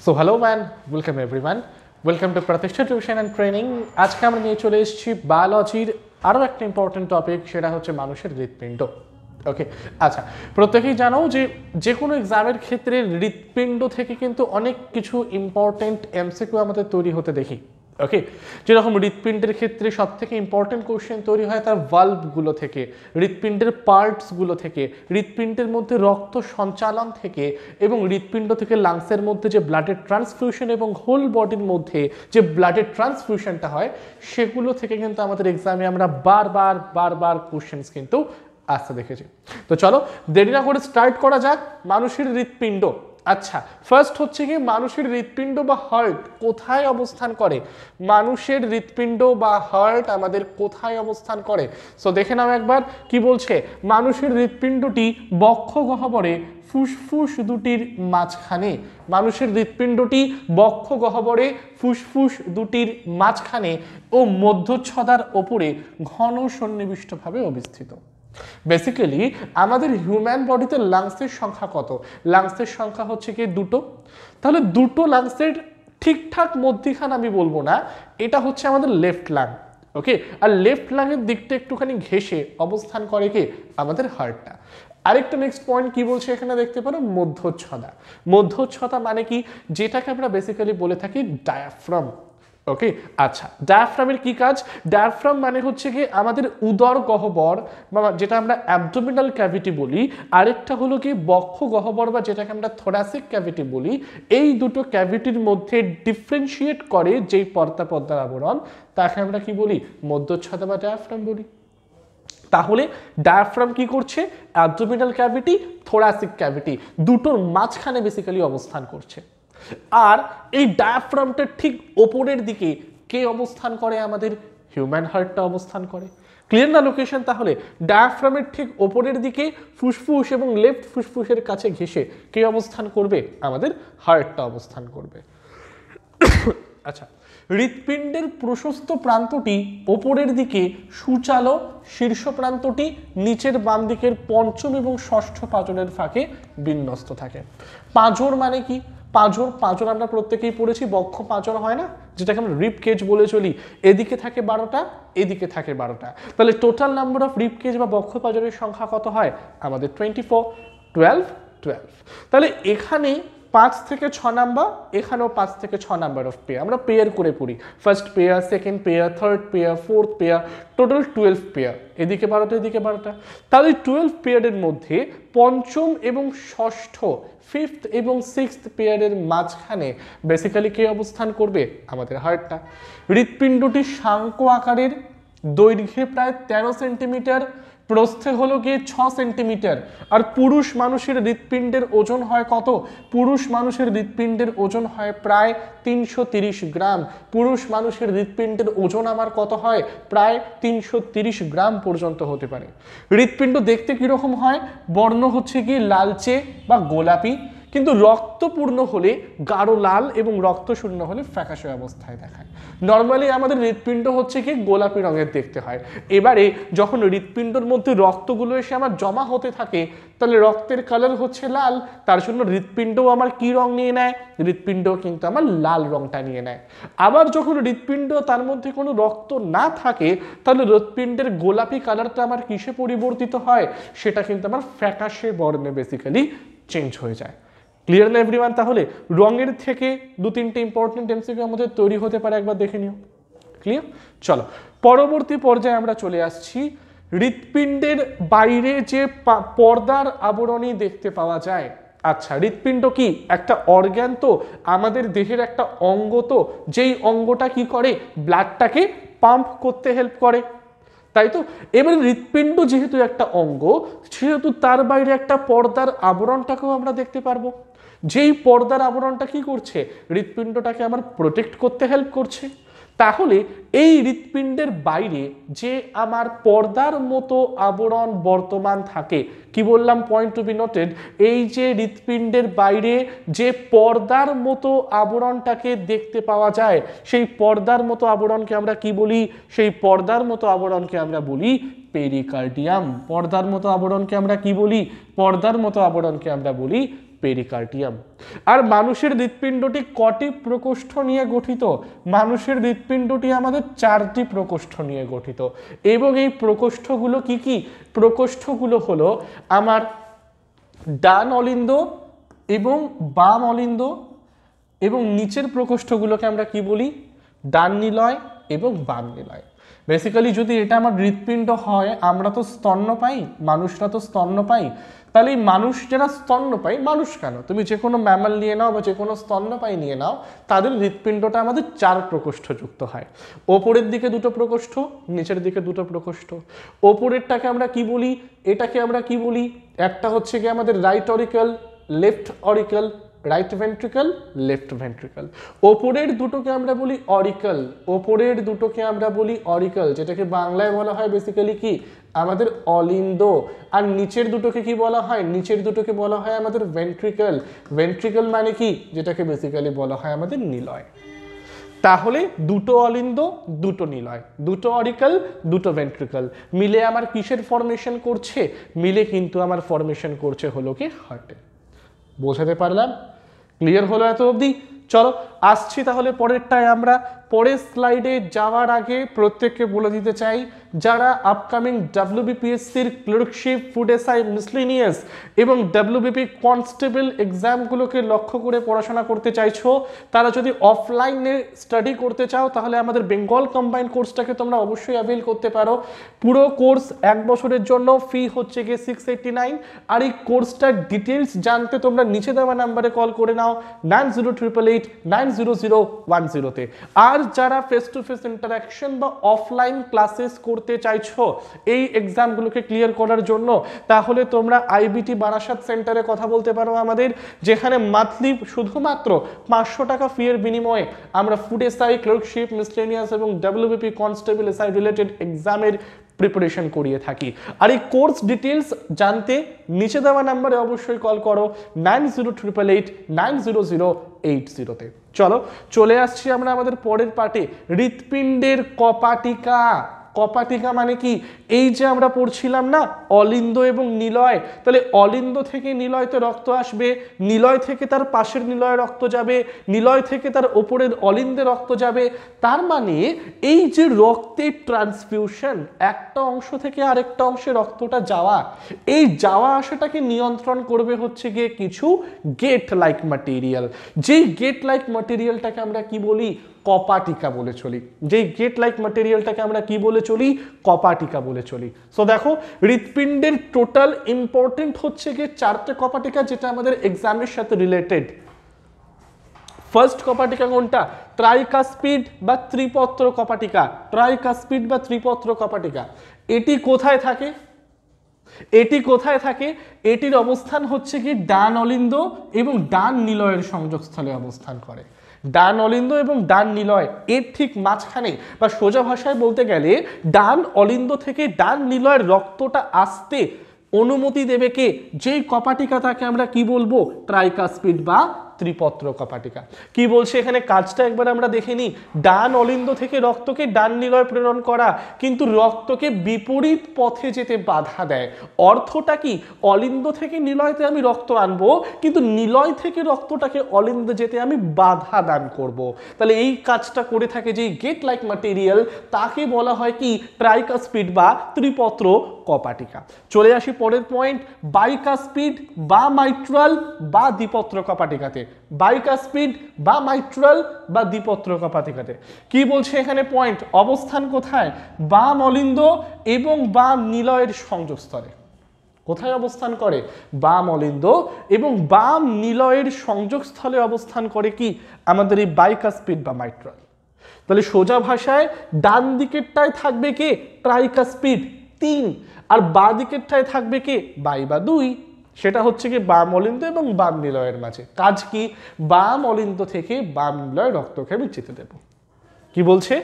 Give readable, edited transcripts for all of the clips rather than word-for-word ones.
So hello man, welcome everyone, welcome to প্রতিষ্ঠা tuition and training. আজকে আমরা নিয়ে চলে এসেছি বায়োলজির আরও একটা ইম্পর্টেন্ট টপিক, সেটা হচ্ছে মানুষের হৃৎপিণ্ড। ওকে, আচ্ছা, প্রত্যেকেই জানো যে কোনো এক্সামের ক্ষেত্রে হৃৎপিণ্ড থেকে কিন্তু অনেক কিছু ইম্পর্টেন্ট এমসিকিউ আমাদের তৈরি হতে দেখি। ওকে, যেরকম হৃৎপিণ্ডের ক্ষেত্রে সব থেকে ইম্পর্টেন্ট কোশ্চেন তৈরি হয় তার ভালভগুলো থেকে, হৃৎপিণ্ডের পার্টসগুলো থেকে, হৃৎপিণ্ডের মধ্যে রক্ত সঞ্চালন থেকে, এবং হৃৎপিণ্ড থেকে লাংসের মধ্যে যে ব্লাডের ট্রান্সফিউশন এবং হোল বডির মধ্যে যে ব্লাডের ট্রান্সফিউশনটা হয়, সেগুলো থেকে কিন্তু আমাদের এক্সামে আমরা বারবার কোশ্চেন্স কিন্তু আসতে দেখেছি। তো চলো দেরি না করে স্টার্ট করা যাক। মানুষের হৃৎপিণ্ড, আচ্ছা, ফার্স্ট হচ্ছে কি মানুষের হৃৎপিণ্ড বা হার্ট কোথায় অবস্থান করে? মানুষের হৃৎপিণ্ড বা হার্ট আমাদের কোথায় অবস্থান করে? সো দেখে নাও একবার কি বলছে। মানুষের হৃৎপিণ্ডটি বক্ষ গহ্বরে ফুসফুস দুটির মাঝখানে। মানুষের হৃৎপিণ্ডটি বক্ষ গহ্বরে ফুসফুস দুটির মাঝখানে ও মধ্যচ্ছদার ওপরে ঘন সন্নিবিষ্টভাবে অবস্থিত। বেসিক্যালি আমাদের হিউম্যান বডিতে লাংসের সংখ্যা কত? লাংসের সংখ্যা হচ্ছে কি দুটো। তাহলে দুটো লাংসের ঠিকঠাক মধ্যিখান আমি বলবো না, এটা হচ্ছে আমাদের লেফট লাং। ওকে, আর লেফট লাংয়ের দিকটা একটুখানি ঘেঁষে অবস্থান করে কি আমাদের হার্টটা। আরেকটা নেক্সট পয়েন্ট কি বলছে এখানে দেখতে পারো, মধ্যচ্ছদা। মধ্যচ্ছদা মানে কি? যেটাকে আমরা বেসিক্যালি বলে থাকি ডায়াফ্রাম। ওকে, আচ্ছা, ডায়াফ্রামের কি কাজ? ডায়াফ্রাম মানে হচ্ছে কি আমাদের উদর গহ্বর বা যেটা আমরা অ্যাবডোমিনাল ক্যাভিটি বলি, আরেকটা হলো কি বক্ষ গহ্বর বা যেটাকে আমরা থোরাসিক ক্যাভিটি বলি। এই দুটো ক্যাভিটির মধ্যে ডিফারেন্সিয়েট করে যেই পর্দার আবরণ, তাকে আমরা কি বলি? মধ্যচ্ছদা বা ডায়াফ্রাম বলি। তাহলে ডায়াফ্রাম কি করছে? অ্যাবডোমিনাল ক্যাভিটি, থোরাসিক ক্যাভিটি দুটোর মাঝখানে বেসিক্যালি অবস্থান করছে। আর এই ডায়াফ্রামটার ঠিক ওপরের দিকে কে অবস্থান করে? আমাদের হিউম্যান হার্টটা অবস্থান করে। ক্লিয়ার না লোকেশন? তাহলে ডায়াফ্রামের ঠিক ওপরের দিকে ফুসফুস এবং লেফট ফুসফুসের কাছে ঘেঁষে কে অবস্থান করবে? আমাদের হার্টটা অবস্থান করবে। আচ্ছা, হৃৎপিণ্ডের প্রশস্ত প্রান্তটি ওপরের দিকে সূচালো, শীর্ষ প্রান্তটি নিচের বাম দিকের পঞ্চম এবং ষষ্ঠ পাঁজরের ফাঁকে বিন্যস্ত থাকে। পাঁজর মানে কি? পাঁজর আমরা প্রত্যেকেই পড়েছি, বক্ষ পাঁজর হয় না, যেটাকে আমরা রিব কেজ বলে চলি। এদিকে থাকে 12টা, এদিকে থাকে 12টা। তাহলে total number of rib cage বা বক্ষ পাঁজরের সংখ্যা কত হয়? আমাদের 24, 12। তাহলে এখানে 5 থেকে 6 নাম্বার, এখানেও 5 থেকে 6 নাম্বার অফ পেয়ার। আমরা পেয়ার করে পড়ি, first pair, second pair, third pair, fourth pair, total 12 pair. এদিকে 12টা, এদিকে 12টা। তাহলে 12 পেয়ারের মধ্যে পঞ্চম এবং ষষ্ঠ, ফিফথ এবং সিক্সথ পেয়ারের মাঝখানে বেসিক্যালি কে অবস্থান করবে? আমাদের হার্টটা। হৃৎপিণ্ডটি শাঙ্ক আকারের, দৈর্ঘ্যে প্রায় 13 সেন্টিমিটার, প্রস্থে হলো গিয়ে 6 সেন্টিমিটার। আর পুরুষ মানুষের হৃৎপিণ্ডের ওজন হয় কত? পুরুষ মানুষের হৃৎপিণ্ডের ওজন হয় প্রায় 330 গ্রাম। পুরুষ মানুষের হৃৎপিণ্ডের ওজন আমার কত হয়? প্রায় 330 গ্রাম পর্যন্ত হতে পারে। হৃৎপিণ্ড দেখতে কিরকম হয়? বর্ণ হচ্ছে কি লালচে বা গোলাপি, কিন্তু রক্তপূর্ণ হলে গাঢ় লাল এবং রক্তশূন্য হলে ফ্যাকাশে অবস্থায় দেখায়। নর্মালি আমাদের হৃৎপিণ্ড হচ্ছে কি গোলাপি রঙের দেখতে হয়। এবারে যখন হৃৎপিণ্ডের মধ্যে রক্তগুলো এসে আমার জমা হতে থাকে, তাহলে রক্তের কালার হচ্ছে লাল, তার জন্য হৃৎপিণ্ডও আমার কি রং নিয়ে নেয়? হৃৎপিণ্ড কিন্তু আমার লাল রংটা নিয়ে নেয়। আবার যখন হৃৎপিণ্ড তার মধ্যে কোনো রক্ত না থাকে, তাহলে হৃৎপিণ্ডের গোলাপি কালারটা আমার কিসে পরিবর্তিত হয়? সেটা কিন্তু আমার ফ্যাকাশে বর্ণে বেসিক্যালি চেঞ্জ হয়ে যায়। ক্লিয়ার না এভরিওয়ান? তাহলে রঙের থেকে 2-3টে ইম্পর্টেন্ট এমসিকিউ আমাদের তৈরি হতে পারে, একবার দেখে নিও। ক্লিয়ার? চলো পরবর্তী পর্যায়ে আমরা চলে আসছি। হৃৎপিণ্ডের বাইরে যে পর্দার আবরণী দেখতে পাওয়া যায়। আচ্ছা, হৃৎপিণ্ড কি একটা অর্গ্যান, তো আমাদের দেহের একটা অঙ্গ, তো যেই অঙ্গটা কি করে? ব্লাডটাকে পাম্প করতে হেল্প করে, তাই তো? এবার হৃৎপিণ্ড যেহেতু একটা অঙ্গ, সেহেতু তার বাইরে একটা পর্দার আবরণটাকেও আমরা দেখতে পারবো। যেই পর্দার আবরণটা কি করছে? হৃৎপিণ্ডটাকে আমার প্রোটেক্ট করতে হেল্প করছে। তাহলে এই হৃৎপিণ্ডের বাইরে যে আমার পর্দার মতো আবরণ বর্তমান থাকে, কি বললাম? পয়েন্ট টু বি নোটেড, এই যে হৃৎপিণ্ডের বাইরে যে পর্দার মতো আবরণটাকে দেখতে পাওয়া যায়, সেই পর্দার মতো আবরণকে আমরা কি বলি? সেই পর্দার মতো আবরণকে আমরা বলি পেরিকার্ডিয়াম। পর্দার মতো আবরণকে আমরা কি বলি? পর্দার মতো আবরণকে আমরা বলি পেরিকার্ডিয়াম। আর মানুষের হৃৎপিণ্ডটি কটি প্রকোষ্ঠ নিয়ে গঠিত? মানুষের হৃৎপিণ্ডটি আমাদের 4টি প্রকোষ্ঠ নিয়ে গঠিত। এবং এই প্রকোষ্ঠগুলো কি কি? প্রকোষ্ঠগুলো হলো আমার ডান অলিন্দ এবং বাম অলিন্দ, এবং নিচের প্রকোষ্ঠগুলোকে আমরা কি বলি? ডান নিলয় এবং বাম নিলয়। বেসিক্যালি যদি এটা আমার হৃৎপিণ্ড হয়, আমরা তো স্তন্যপায়ী, মানুষরা তো স্তন্যপায়ী, তাহলে এই মানুষ যারা স্তন্যপায়ী, মানুষ কেন, তুমি যে কোনো ম্যামাল নিয়ে নাও বা যে কোনো স্তন্যপায়ী নিয়ে নাও, তাদের হৃৎপিণ্ডটা আমাদের 4 প্রকোষ্ঠ যুক্ত হয়। ওপরের দিকে 2টো প্রকোষ্ঠ, নিচের দিকে 2টো প্রকোষ্ঠ। ওপরেরটাকে আমরা কি বলি? এটাকে আমরা কি বলি? একটা হচ্ছে কি আমাদের right oracle, left oracle, right ventricle, left ventricle. ওপরের দুটোকে আমরা বলি অরিকল, ওপরের দুটোকে আমরা বলি অরিকল, যেটাকে বাংলায় বলা হয় বেসিক্যালি কি? আমাদের অলিন্দ। আর নিচের দুটোকে কি বলা হয়? নিচের দুটোকে বলা হয় আমাদের ভেন্ট্রিকল। ভেন্ট্রিকল মানে কি? যেটাকে বেসিক্যালি বলা হয় আমাদের নিলয়। তাহলে 2টো অলিন্দ, 2টো নিলয়, 2টো অরিকল, 2টো ভেন্ট্রিকল মিলে আমার কিসের ফর্মেশন করছে? মিলে কিন্তু আমার ফর্মেশন করছে হলো কি হার্টে। বোঝাতে পারলাম? ক্লিয়ার হলো এত অবধি? চলো আসছি তাহলে পরেরটায়। আমরা পরের স্লাইডে যাওয়ার আগে প্রত্যেককে বলে দিতে চাই, যারা আপকামিং WBPSCর ক্লার্কশিপ, ফুড এসআই, মিসলিনিয়াস এবং WBP কনস্টেবল এক্সামগুলোকে লক্ষ্য করে পড়াশোনা করতে চাইছো, তারা যদি অফলাইনে স্টাডি করতে চাও তাহলে আমাদের বেঙ্গল কম্বাইন্ড কোর্সটাকে তোমরা অবশ্যই অ্যাভেল করতে পারো। পুরো কোর্স 1 বছরের জন্য, ফি হচ্ছে গিয়ে 689। আর এই কোর্সটার ডিটেলস জানতে তোমরা নিচে দেওয়া নাম্বারে কল করে নাও 9088890010 তে। আর যারা ফেস টু ফেস ইন্টারাকশন বা অফলাইন ক্লাসেস করতে চাইছো এই এক্সামগুলোকে ক্লিয়ার করার জন্য, তাহলে তোমরা আইবিটি বারাসাত সেন্টারে কথা বলতে পারো আমাদের, যেখানে মান্থলি শুধুমাত্র 500 টাকা ফি এর বিনিময়ে আমরা ফুড এসআই, ক্লার্কশিপ, মিসলেনিয়াস এবং WBP কনস্টেবল এসআই রিলেটেড এক্সামের প্রিপারেশন করিয়ে থাকি। আর এই কোর্স ডিটেলস জানতে নিচে দেওয়া নাম্বারে অবশ্যই কল করো 9088890080 তে। চলো চলে আসছি আমরা আমাদের পরের পার্টে, হৃৎপিণ্ডের কপাটিকা। কপাটিকা মানে কি? এই যে আমরা পড়ছিলাম না অলিন্দ এবং নিলয়, তাহলে অলিন্দ থেকে নিলয়তে রক্ত আসবে, নিলয় থেকে তার পাশের নিলয়ে রক্ত যাবে, নিলয় থেকে তার ওপরের অলিন্দে রক্ত যাবে। তার মানে এই যে রক্তের ট্রান্সফিউশন, একটা অংশ থেকে আরেকটা অংশে রক্তটা যাওয়া, এই যাওয়া আসাটাকে নিয়ন্ত্রণ করবে হচ্ছে গিয়ে কিছু গেট লাইক ম্যাটেরিয়াল। যেই গেট লাইক ম্যাটেরিয়ালটাকে আমরা কি বলি? কপাটিকা বলে চলি। যেই গেট লাইক ম্যাটেরিয়ালটাকে আমরা কি বলে চলি? কপাটিকা বলে চলি। সো দেখো হৃৎপিণ্ডের টোটাল ইম্পর্টেন্ট হচ্ছে গিয়ে 4টে কপাটিকা, যেটা আমাদের এক্সামের সাথে রিলেটেড। ফার্স্ট কপাটিকা কোনটা? ট্রাইকাস্পিড বা ত্রিপত্র কপাটিকা। ট্রাইকাস্পিড বা ত্রিপত্র কপাটিকা। এটি কোথায় থাকে? এটি কোথায় থাকে? এটির অবস্থান হচ্ছে কি ডান অলিন্দ এবং ডান নিলয়ের সংযোগস্থলে অবস্থান করে। ডান অলিন্দ এবং ডান নিলয় এর ঠিক মাঝখানে, বা সোজা ভাষায় বলতে গেলে ডান অলিন্দ থেকে ডান নিলয়ের রক্তটা আসতে অনুমতি দেবে কে? যেই কপাটিকা তাকে আমরা কি বলবো? ট্রাইকাস্পিড বা ত্রিপত্র কপাটিকা। কি বলছে এখানে? কাজটা একবার আমরা দেখে নিই। ডান অলিন্দ থেকে রক্তকে ডান নিলয় প্রেরণ করা, কিন্তু রক্তকে বিপরীত পথে যেতে বাধা দেয়। অর্থটা কি? অলিন্দ থেকে নিলয়তে আমি রক্ত আনবো, কিন্তু নিলয় থেকে রক্তটাকে অলিন্দে যেতে আমি বাধা দান করব। তাহলে এই কাজটা করে থাকে যেই গেট লাইক ম্যাটেরিয়াল, তাকে বলা হয় কি? ট্রাইকাস্পিড বা ত্রিপত্র কপাটিকা। চলে আসি পরের পয়েন্ট, বাইকাস্পিড বা মাইট্রাল বা দ্বিপত্র কপাটিকাতে। বাইকাস্পিড বা মাইট্রাল বা দ্বিপত্র কপাটিকাতে কি বলছে এখানে পয়েন্ট? অবস্থান কোথায়? বাম অলিন্দ এবং বাম নিলয়ের সংযোগস্থলে। কোথায় অবস্থান করে? বাম অলিন্দ এবং বাম নিলয়ের সংযোগস্থলে অবস্থান করে কি আমাদের এই বাইকাস্পিড বা মাইট্রাল। তাহলে সোজা ভাষায় ডান দিকেরটায় থাকবে কে? ট্রাইকাস্পিড 3, আর বাঁ দিকেরটায় থাকবে কে? বাই বা 2। সেটা হচ্ছে কি বাম অলিন্দ এবং বাম নিলয়ের মাঝে। কাজ কি? বাম অলিন্দ থেকে বাম নিলয় রক্তকে আমি যেতে দেব। কি বলছে?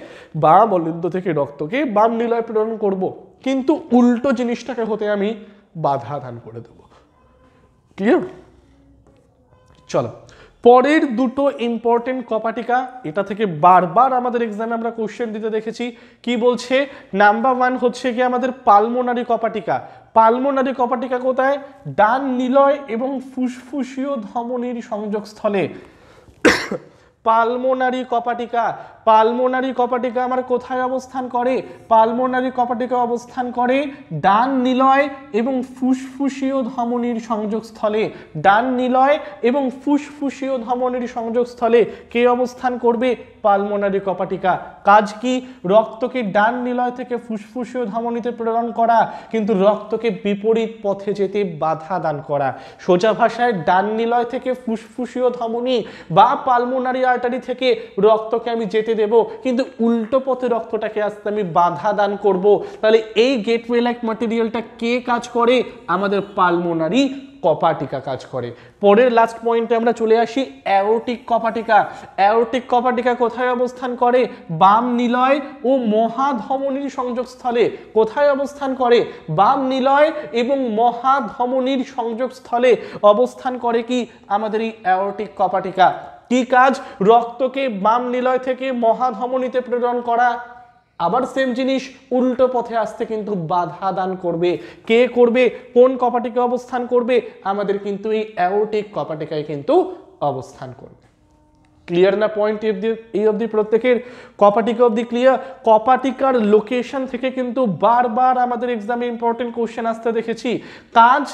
বাম অলিন্দ থেকে রক্তকে বাম নিলয় প্রেরণ করব, কিন্তু উল্টো জিনিসটাকে হতে আমি বাধা দান করে দেব। ক্লিয়ার? চলো পরের দুটো ইম্পর্টেন্ট কপাটিকা, এটা থেকে বারবার আমাদের এক্সামে আমরা কোশ্চেন দিতে দেখেছি। কি বলছে? নাম্বার 1 হচ্ছে কি আমাদের পালমোনারি কপাটিকা। পালমোনারি কপাটিকা কোথায়? ডান নিলয় এবং ফুসফুসীয় ধমনীর সংযোগস্থলে। পালমোনারি কপাটিকা, পালমোনারি কপাটিকা আমার কোথায় অবস্থান করে? পালমোনারি কপাটিকা অবস্থান করে ডান নিলয় এবং ফুসফুসীয় ধমনীর সংযোগস্থলে। ডান নিলয় এবং ফুসফুসীয় ধমনীর সংযোগস্থলে কে অবস্থান করবে? পালমোনারি কপাটিকা। কাজ কি? রক্তকে ডান নিলয় থেকে ফুসফুসীয় ধমনীতে প্রেরণ করা, কিন্তু রক্তকে বিপরীত পথে যেতে বাধা দান করা। সোজা ভাষায় ডান নিলয় থেকে ফুসফুসীয় ধমনী বা পালমোনারি আর্টারি থেকে রক্তকে আমি যেতে দেব, কিন্তু উল্টো পথে রক্তটাকে আসতে আমি বাধা দান করব। তাহলে এই গেটওয়ে লাইক ম্যাটেরিয়ালটা কে কাজ করে? আমাদের পালমোনারি কপাটিকা কাজ করে। পরের লাস্ট পয়েন্টে আমরা চলে আসি অ্যাওরটিক কপাটিকা। অ্যাওরটিক কপাটিকা কোথায় অবস্থান করে? বাম নিলয় ও মহাধমনীর সংযোগস্থলে। কোথায় অবস্থান করে? বাম নিলয় এবং মহাধমনীর সংযোগস্থলে অবস্থান করে কি আমাদের এই অ্যাওরটিক কপাটিকা। কি কাজ? রক্তকে বাম নিলয় থেকে মহাধমনীতে প্রেরণ করা, আবার সেম জিনিস উল্টো পথে আসতে কিন্তু বাধা দান করবে। কে করবে? কোন কপাটিকা অবস্থান করবে? আমাদের কিন্তু এই অ্যাওরটিক কপাটিকায় কিন্তু অবস্থান করবে। ক্লিয়ার না পয়েন্ট? এই অবধি প্রত্যেকের কপাটিকা অবধি ক্লিয়ার? কপাটিকার লোকেশন থেকে কিন্তু বারবার আমাদের এক্সামে ইম্পর্টেন্ট কোশ্চেন আসতে দেখেছি। কাজ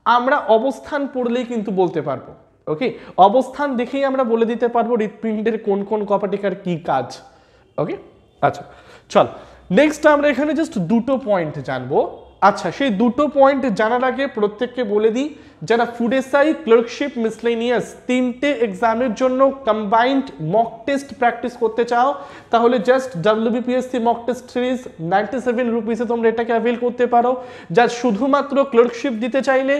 আমরা অবস্থান পড়লেই কিন্তু বলতে পারবো। ওকে, অবস্থান দেখেই আমরা বলে দিতে পারবো হৃৎপিণ্ডের কোন কোন কপাটিকার কি কাজ। ওকে, আচ্ছা চল নেক্সট আমরা এখানে জাস্ট দুটো পয়েন্ট জানবো। আচ্ছা, সেই দুটো পয়েন্ট জানার আগে প্রত্যেককে বলে দিই, যারা ফুড এসআই, ক্লার্কশিপ, মিসলেনিয়াস তিনটে এক্সামের জন্য কম্বাইন্ড মক টেস্ট প্র্যাকটিস করতে চাও, তাহলে just WBPSC mock test series 97 রুপিসে তোমরা এটাকে অ্যাভেল করতে পারো। যা শুধুমাত্র ক্লার্কশিপ দিতে চাইলে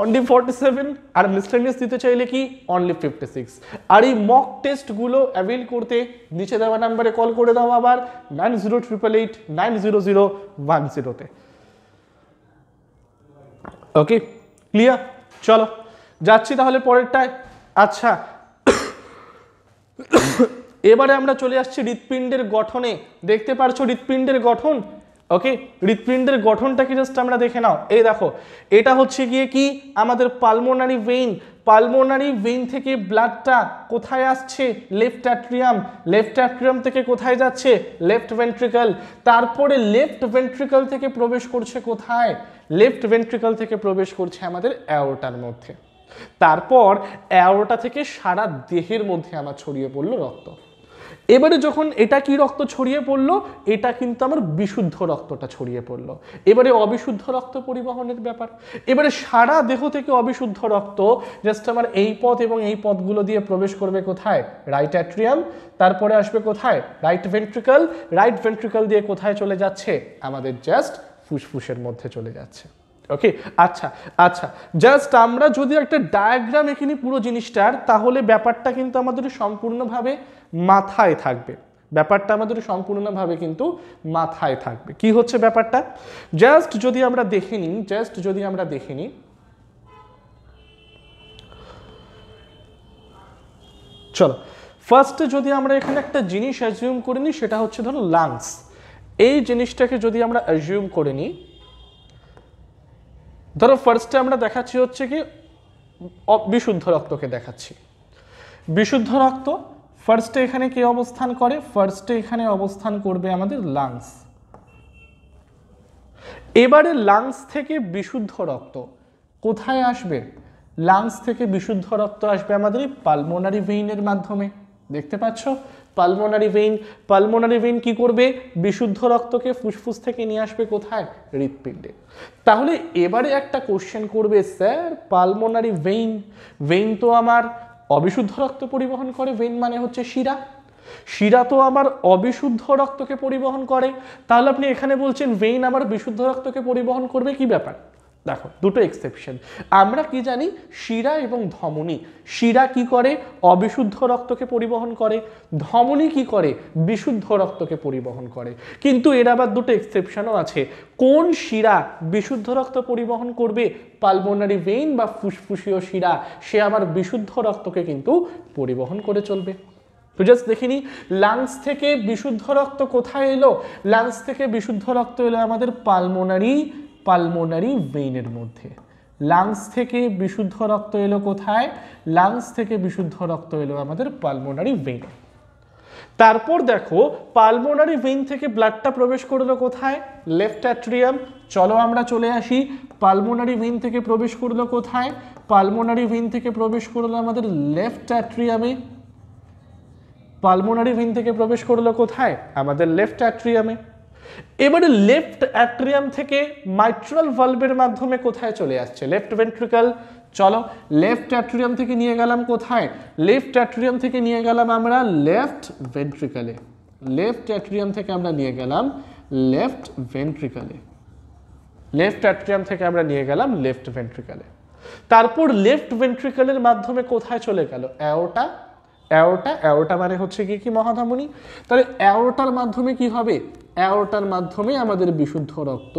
অনলি 47, আর মিসলেনিয়াস দিতে চাইলে কি অনলি 56। আর এই মক টেস্টগুলো অ্যাভেল করতে নিচে দেওয়া নাম্বারে কল করে দাও, আবার 9088890010-তে। ওকে, ক্লিয়ার? চলো যাচ্ছি তাহলে পরেরটায়। আচ্ছা, এবারে আমরা চলে আসছি হৃৎপিণ্ডের গঠনে। দেখতে পারছো হৃৎপিণ্ডের গঠন? ওকে, হৃৎপিণ্ডের গঠনটাকে জাস্ট আমরা দেখে নাও। এই দেখো, এটা হচ্ছে গিয়ে কি আমাদের পালমোনারি ভেইন। পালমোনারি ভেইন থেকে ব্লাডটা কোথায় আসছে? Left atrium. লেফট অ্যাট্রিয়াম থেকে কোথায় যাচ্ছে? Left ventricle. তারপরে লেফট ভেন্ট্রিকল থেকে প্রবেশ করছে কোথায়? লেফট ভেন্ট্রিকল থেকে প্রবেশ করছে আমাদের অ্যাওর্টার মধ্যে। তারপর অ্যাওর্টা থেকে সারা দেহের মধ্যে আমার ছড়িয়ে পড়লো রক্ত। এবারে যখন এটা কি রক্ত ছড়িয়ে পড়লো? এটা কিন্তু আমার বিশুদ্ধ রক্তটা ছড়িয়ে পড়লো। এবারে অবিশুদ্ধ রক্ত পরিবহনের ব্যাপার। এবারে সারা দেহ থেকে অবিশুদ্ধ রক্ত জাস্ট আমার এই পথ এবং এই পথগুলো দিয়ে প্রবেশ করবে কোথায়? Right atrium. তারপরে আসবে কোথায়? Right ventricle. রাইট ভেন্ট্রিকল দিয়ে কোথায় চলে যাচ্ছে? আমাদের জাস্ট ফুসফুসের মধ্যে চলে যাচ্ছে। ওকে, আচ্ছা আচ্ছা, জাস্ট আমরা যদি একটা ডায়াগ্রাম এখানে পুরো জিনিসটার, তাহলে ব্যাপারটা কিন্তু আমাদের সম্পূর্ণভাবে মাথায় থাকবে। ব্যাপারটা আমাদের সম্পূর্ণভাবে কিন্তু মাথায় থাকবে। কি হচ্ছে ব্যাপারটা? জাস্ট যদি আমরা দেখে নিই, চলো ফার্স্টে যদি আমরা এখানে একটা জিনিস অ্যাজিউম করে নিই, সেটা হচ্ছে ধরো লাংস। এই জিনিসটাকে যদি আমরা অ্যাজিউম করে নিই, ধরো ফার্স্টে আমরা দেখাচ্ছি হচ্ছে কি বিশুদ্ধ রক্তকে দেখাচ্ছি। বিশুদ্ধ রক্ত ফার্স্টে এখানে কি অবস্থান করে? ফার্স্টে এখানে অবস্থান করবে আমাদের লাংস। এবারে লাংস থেকে বিশুদ্ধ রক্ত কোথায় আসবে? লাংস থেকে বিশুদ্ধ রক্ত আসবে আমাদের পালমোনারি ভেইনের মাধ্যমে। দেখতে পাচ্ছ পালমোনারি ভেইন। পালমোনারি ভেইন কি করবে? বিশুদ্ধ রক্তকে ফুসফুস থেকে নিয়ে আসবে কোথায়? হৃৎপিণ্ডে। তাহলে এবারে একটা কোশ্চেন করবে, স্যার পালমোনারি ভেইন, ভেইন তো আমার অবিশুদ্ধ রক্ত পরিবহন করে। ভেইন মানে হচ্ছে শিরা। শিরা তো আমার অবিশুদ্ধ রক্তকে পরিবহন করে। তাহলে আপনি এখানে বলছেন ভেইন আমার বিশুদ্ধ রক্তকে পরিবহন করবে, কি ব্যাপার? দেখো দুটো এক্সেপশন। আমরা কি জানি, শিরা এবং ধমনী। শিরা কি করে, অবিশুদ্ধ রক্তকে পরিবহন করে, ধমনী কি করে, বিশুদ্ধ রক্তকে পরিবহন করে। কিন্তু এর আবার দুটো এক্সেপশনও আছে। কোন শিরা বিশুদ্ধ রক্ত পরিবহন করবে, পালমোনারি ভেইন বা ফুসফুসীয় শিরা, সে আবার বিশুদ্ধ রক্তকে কিন্তু পরিবহন করে চলবে। তো জাস্ট দেখিনি, লাংস থেকে বিশুদ্ধ রক্ত কোথায় এলো, লাংস থেকে বিশুদ্ধ রক্ত এলো আমাদের পালমোনারি ভেইনের মধ্যে। লাংস থেকে বিশুদ্ধ রক্ত এলো কোথায়, লাংস থেকে বিশুদ্ধ রক্ত এলো আমাদের পালমোনারি ভেইনে। তারপর দেখো পালমোনারি ভেইন থেকে ব্লাডটা প্রবেশ করলো কোথায়, লেফট অ্যাট্রিয়াম। চলো আমরা চলে আসি, পালমোনারি ভেইন থেকে প্রবেশ করলো কোথায়, পালমোনারি ভেইন থেকে প্রবেশ করলো আমাদের লেফট অ্যাট্রিয়ামে। পালমোনারি ভেইন থেকে প্রবেশ করলো কোথায়, আমাদের লেফট অ্যাট্রিয়ামে। এবারে লেফট অ্যাট্রিয়াম থেকে মাইট্রাল ভালভের মাধ্যমে কোথায় চলে আসছে, লেফট ভেন্ট্রিকল। চলো লেফট অ্যাট্রিয়াম থেকে নিয়ে গেলাম কোথায়, লেফট অ্যাট্রিয়াম থেকে নিয়ে গেলাম আমরা লেফট ভেন্ট্রিকলে। লেফট অ্যাট্রিয়াম থেকে আমরা নিয়ে গেলাম লেফট ভেন্ট্রিকলে। লেফট অ্যাট্রিয়াম থেকে আমরা নিয়ে গেলাম লেফট ভেন্ট্রিকলে। তারপর লেফট ভেন্ট্রিকলের মাধ্যমে কোথায় চলে গেল, অ্যাওর্টা। অ্যাওর্টা মানে হচ্ছে কি মহাধমনী। তাহলে অ্যাওর্টার মাধ্যমে কি হবে, অ্যাওর্টার মাধ্যমে আমাদের বিশুদ্ধ রক্ত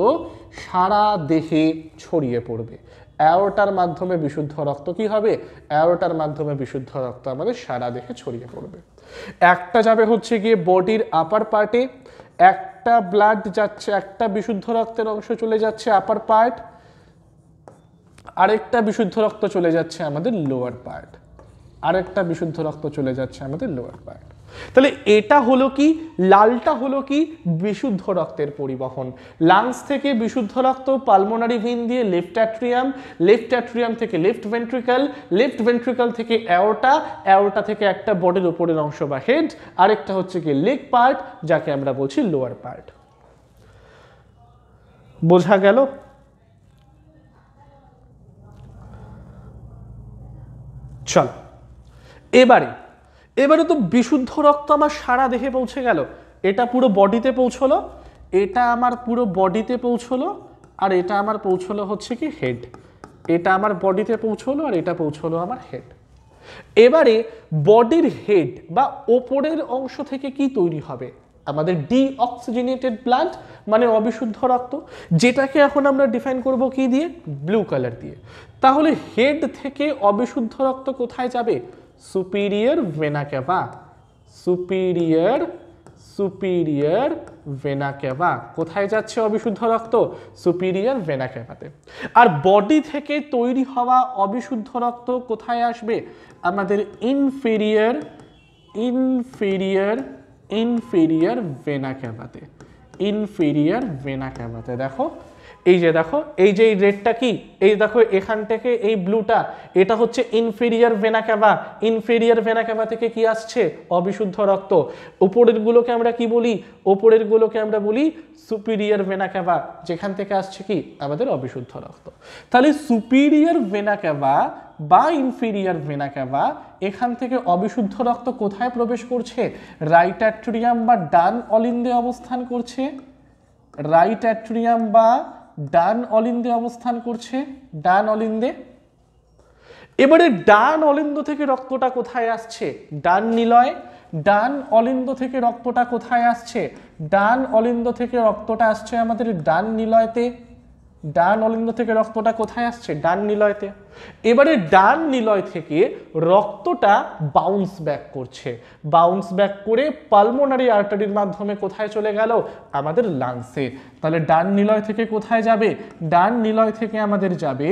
সারা দেহে ছড়িয়ে পড়বে। অ্যাওর্টার মাধ্যমে বিশুদ্ধ রক্ত কি হবে, অ্যাওর্টার মাধ্যমে বিশুদ্ধ রক্ত আমাদের সারা দেহে ছড়িয়ে পড়বে। একটা যাবে হচ্ছে গিয়ে বডির আপার পার্টে, একটা ব্লাড যাচ্ছে, একটা বিশুদ্ধ রক্তের অংশ চলে যাচ্ছে আপার পার্ট, আরেকটা বিশুদ্ধ রক্ত চলে যাচ্ছে আমাদের লোয়ার পার্ট, আরেকটা বিশুদ্ধ রক্ত চলে যাচ্ছে আমাদের লোয়ার পার্ট। তাহলে এটা হলো কি, লালটা হলো কি বিশুদ্ধ রক্তের পরিবহন। লাংস থেকে বিশুদ্ধ রক্ত পালমোনারি ভেইন দিয়ে লেফট অ্যাট্রিয়াম, লেফট অ্যাট্রিয়াম থেকে লেফট ভেন্ট্রিকল, লেফট ভেন্ট্রিকল থেকে অ্যাওর্টা, অ্যাওর্টা থেকে একটা বডির উপরের অংশ বা হেড, আরেকটা হচ্ছে কি লেগ পার্ট, যাকে আমরা বলছি লোয়ার পার্ট। বোঝা গেল? চল এবারে তো বিশুদ্ধ রক্ত আমার সারা দেহে পৌঁছে গেল, এটা পুরো বডিতে পৌঁছলো, এটা আমার পুরো বডিতে পৌঁছলো, আর এটা আমার পৌঁছলো হচ্ছে কি হেড। এটা আমার বডিতে পৌঁছলো আর এটা পৌঁছলো আমার হেড। এবারে বডির হেড বা ওপরের অংশ থেকে কি তৈরি হবে, আমাদের ডিঅক্সিজেনেটেড ব্লাড মানে অবিশুদ্ধ রক্ত, যেটাকে এখন আমরা ডিফাইন করব কি দিয়ে, ব্লু কালার দিয়ে। তাহলে হেড থেকে অবিশুদ্ধ রক্ত কোথায় যাবে, সুপিরিয়র ভেনা ক্যাভা, সুপিরিয়র ভেনা ক্যাভা। কোথায় যাচ্ছে অবিশুদ্ধ রক্ত, সুপিরিয়র ভেনা ক্যাভাতে। আর বডি থেকে তৈরি হওয়া অবিশুদ্ধ রক্ত কোথায় আসবে, আমাদের ইনফেরিয়র ভেনা ক্যাভাতে, ইনফেরিয়র ভেনা ক্যাভাতে। দেখো এই যে এই রেডটা কি, এই দেখো এখান থেকে এই ব্লুটা, এটা হচ্ছে ইনফেরিয়র ভেনা ক্যাভা। ইনফেরিয়র ভেনা ক্যাভা থেকে কি আসছে, অবিশুদ্ধ রক্ত। উপরের গুলোকে আমরা কি বলি, উপরের গুলোকে আমরা বলি সুপিরিয়র ভেনা ক্যাভা, যেখান থেকে আসছে কি আমাদের অবিশুদ্ধ রক্ত। তাহলে সুপিরিয়র ভেনা ক্যাভা বা ইনফেরিয়র ভেনা ক্যাভা, এখান থেকে অবিশুদ্ধ রক্ত কোথায় প্রবেশ করছে, রাইট অ্যাট্রিয়াম বা ডান অলিন্দে অবস্থান করছে, রাইট অ্যাট্রিয়াম বা ডান অলিন্দে অবস্থান করছে, ডান অলিন্দে। এবারে ডান অলিন্দ থেকে রক্তটা কোথায় আসছে, ডান নিলয়। ডান অলিন্দ থেকে রক্তটা কোথায় আসছে, ডান অলিন্দ থেকে রক্তটা আসছে আমাদের ডান নিলয়তে। ডান অলিন্দ থেকে রক্তটা কোথায় আসছে, ডান নিলয়তে। এবারে ডান নিলয় থেকে রক্তটা বাউন্স ব্যাক করছে, বাউন্স ব্যাক করে পালমোনারি আর্টারির মাধ্যমে কোথায় চলে গেল, আমাদের লাংসে। তাহলে ডান নিলয় থেকে কোথায় যাবে, ডান নিলয় থেকে আমাদের যাবে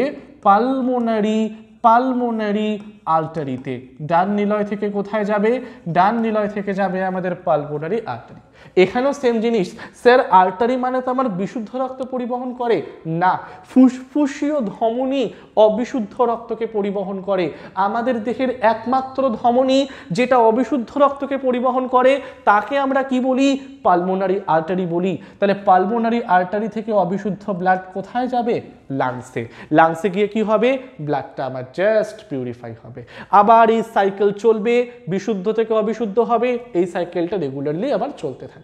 পালমোনারি আর্টারিতে। ডান নিলয় থেকে কোথায় যাবে, ডান নিলয় থেকে যাবে আমাদের পালমোনারি আর্টারি। এখানেও সেম জিনিস, স্যার আর্টারি মানে তো আমার বিশুদ্ধ রক্ত পরিবহন করে না, ফুসফুসীয় ধমনী অবিশুদ্ধ রক্তকে পরিবহন করে। আমাদের দেহের একমাত্র ধমনী যেটা অবিশুদ্ধ রক্তকে পরিবহন করে তাকে আমরা কি বলি, পালমোনারি আর্টারি বলি। তাহলে পালমোনারি আর্টারি থেকে অবিশুদ্ধ ব্লাড কোথায় যাবে, লাংসে। লাংসে গিয়ে কি হবে, ব্লাডটা আমার জাস্ট পিউরিফাই হবে। আবার এই সাইকেল চলবে, বিশুদ্ধ থেকে অবিশুদ্ধ হবে, এই সাইকেলটা রেগুলারলি আবার চলতে থাকবে।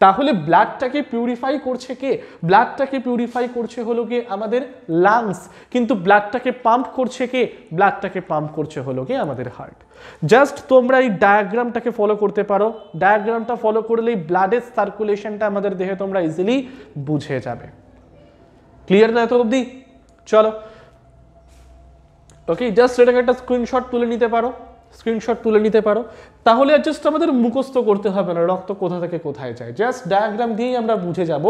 তাহলে ব্লাডটাকে পিউরিফাই করছে কে? ব্লাডটাকে পিউরিফাই করছে হলো কি আমাদের লাংস, কিন্তু ব্লাডটাকে পাম্প করছে কে? ব্লাডটাকে পাম্প করছে হলো কি আমাদের হার্ট। জাস্ট তোমরা এই ডায়াগ্রামটাকে ফলো করতে পারো, ডায়াগ্রামটা ফলো করলেই ব্লাডের সার্কুলেশনটা আমাদের দেহে তোমরা ইজিলি বুঝে যাবে। ক্লিয়ার না এত অবধি? চলো ওকে, জাস্ট এটাকে একটা স্ক্রিনশট তুলে নিতে পারো, স্ক্রিনশট তুলে নিতে পারো। তাহলে জাস্ট আমাদের মুখস্থ করতে হবে না রক্ত কোথা থেকে কোথায় যায়, জাস্ট ডায়াগ্রাম দিয়েই আমরা বুঝে যাব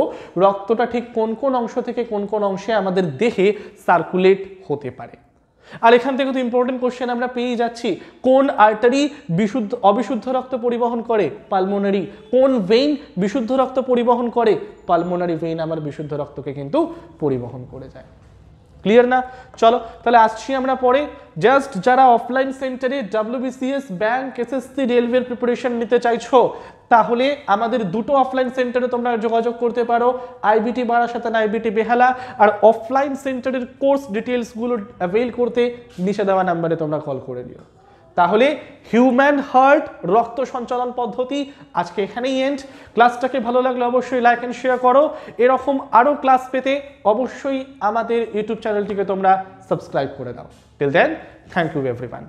রক্তটা ঠিক কোন কোন অংশ থেকে কোন কোন অংশে আমাদের দেহে সার্কুলেট হতে পারে। আর এখান থেকে তো ইম্পর্টেন্ট কোশ্চেন আমরা পেয়ে যাচ্ছি, কোন আর্টারি অবিশুদ্ধ রক্ত পরিবহন করে? পালমোনারি। কোন ভেইন বিশুদ্ধ রক্ত পরিবহন করে? পালমোনারি ভেইন আমার বিশুদ্ধ রক্তকে কিন্তু পরিবহন করে যায়। ক্লিয়ার না? চলো তাহলে আসছি আমরা পরে। জাস্ট যারা অফলাইন সেন্টারে WBCS, ব্যাংক, SSC, রেলওয়ের প্রিপারেশন নিতে চাইছো, তাহলে আমাদের দুটো অফলাইন সেন্টারে তোমরা যোগাযোগ করতে পারো, IBT বারাসাত, IBT বেহালা। আর অফলাইন সেন্টারের কোর্স ডিটেলসগুলো অ্যাভেল করতে নিচে দেওয়া নাম্বারে তোমরা কল করে দিও। তাহলে হিউম্যান হার্ট রক্ত সঞ্চালন পদ্ধতি আজকে এখানেই এন্ড। ক্লাসটাকে ভালো লাগলে অবশ্যই লাইক এন্ড শেয়ার করো। এরকম আরও ক্লাস পেতে অবশ্যই আমাদের ইউটিউব চ্যানেলটিকে তোমরা সাবস্ক্রাইব করে দাও। Till then, thank you everyone.